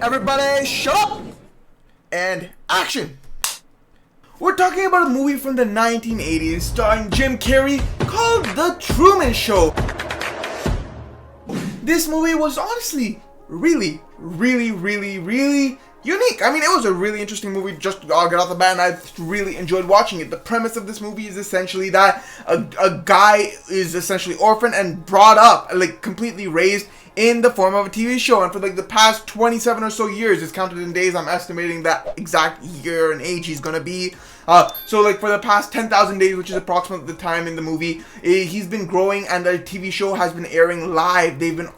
Everybody shut up and action. We're talking about a movie from the 1980s starring Jim Carrey called The Truman Show. This movie was honestly really unique. I mean, it was a really interesting movie just to get off the bat, and I really enjoyed watching it. The premise of this movie is essentially that a guy is essentially orphaned and brought up, like completely raised in the form of a TV show, and for like the past 27 or so years, it's counted in days, I'm estimating that exact year and age he's gonna be. So like for the past 10,000 days, which is approximately the time in the movie, he's been growing, and the TV show has been airing live. They've been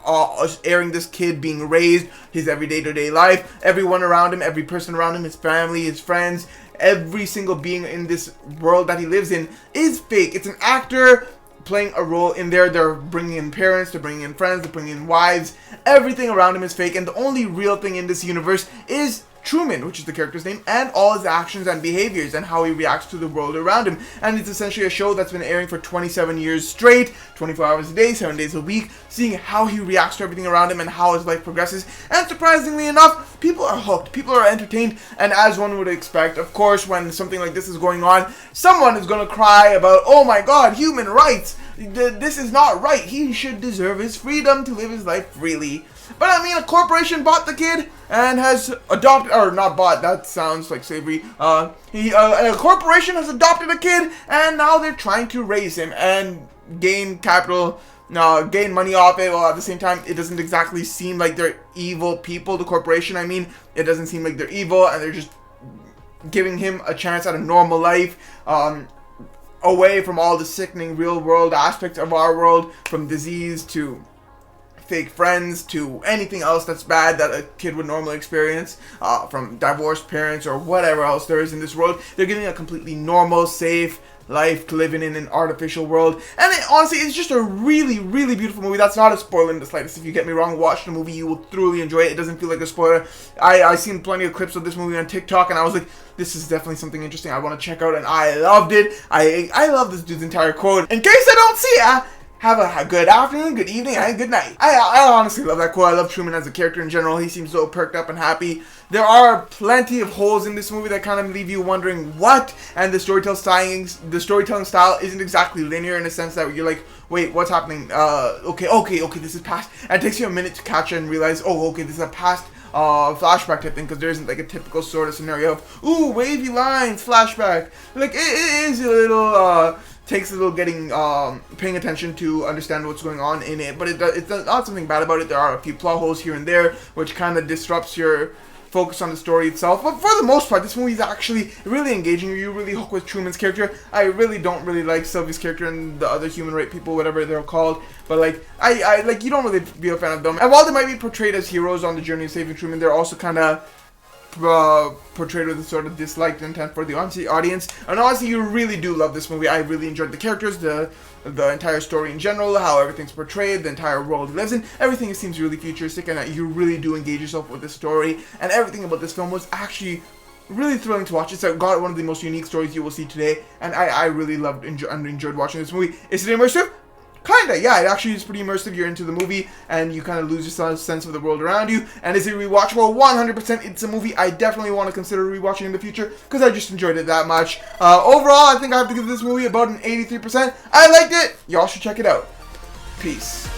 airing this kid being raised, his everyday life, everyone around him, every person around him, his family, his friends, every single being in this world that he lives in is fake. It's an actor playing a role in there. They're bringing in parents, they're bringing in friends, they're bringing in wives. Everything around him is fake, and the only real thing in this universe is Truman, which is the character's name, and all his actions and behaviors and how he reacts to the world around him. And it's essentially a show that's been airing for 27 years straight, 24 hours a day, 7 days a week, seeing how he reacts to everything around him and how his life progresses. And surprisingly enough, people are hooked, people are entertained, and as one would expect, of course, when something like this is going on, someone is going to cry about, oh my god, human rights, this is not right, he should deserve his freedom to live his life freely. But I mean, a corporation bought the kid and has adopted, or not bought, that sounds like savory. A corporation has adopted a kid, and now they're trying to raise him and gain capital, gain money off it. Well, at the same time, it doesn't exactly seem like they're evil people, the corporation, I mean. It doesn't seem like they're evil, and they're just giving him a chance at a normal life, away from all the sickening real world aspects of our world, from disease to fake friends to anything else that's bad that a kid would normally experience, from divorced parents or whatever else there is in this world. They're giving a completely normal, safe life to living in an artificial world. And honestly, it's just a really beautiful movie. That's not a spoiler in the slightest. If you get me wrong, watch the movie, you will thoroughly enjoy it. It doesn't feel like a spoiler. I seen plenty of clips of this movie on TikTok, and I was like, this is definitely something interesting I want to check out, and I loved it. I love this dude's entire quote. In case I don't see ya, have a good afternoon, good evening, and good night. I honestly love that quote. I love Truman as a character in general. He seems so perked up and happy. There are plenty of holes in this movie that kind of leave you wondering what, and the storytelling style isn't exactly linear in a sense that you're like, wait, what's happening? Okay, this is past. And it takes you a minute to catch it and realize, oh, okay, this is a past flashback type thing, because there isn't like a typical sort of scenario of, ooh, wavy lines, flashback. Like, it is a little, takes a little getting, paying attention to understand what's going on in it, but it's not something bad about it. There are a few plot holes here and there, which kind of disrupts your focus on the story itself, but for the most part, this movie is actually really engaging. You really hook with Truman's character. I really don't really like Sylvia's character and the other human right people, whatever they're called, but like, I like, you don't really be a fan of them. And while they might be portrayed as heroes on the journey of saving Truman, they're also kind of portrayed with a sort of disliked intent for the audience. And honestly, you really do love this movie. I really enjoyed the characters, the entire story in general, how everything's portrayed, the entire world it lives in. Everything seems really futuristic, and you really do engage yourself with the story. And everything about this film was actually really thrilling to watch. It's got one of the most unique stories you will see today, and I really loved and enjoyed watching this movie. Is it immersive? Kinda, yeah, it actually is pretty immersive. You're into the movie, and you kind of lose your sense of the world around you. And is it rewatchable? 100%. It's a movie I definitely want to consider rewatching in the future, because I just enjoyed it that much. Overall, I think I have to give this movie about an 83%. I liked it. Y'all should check it out. Peace.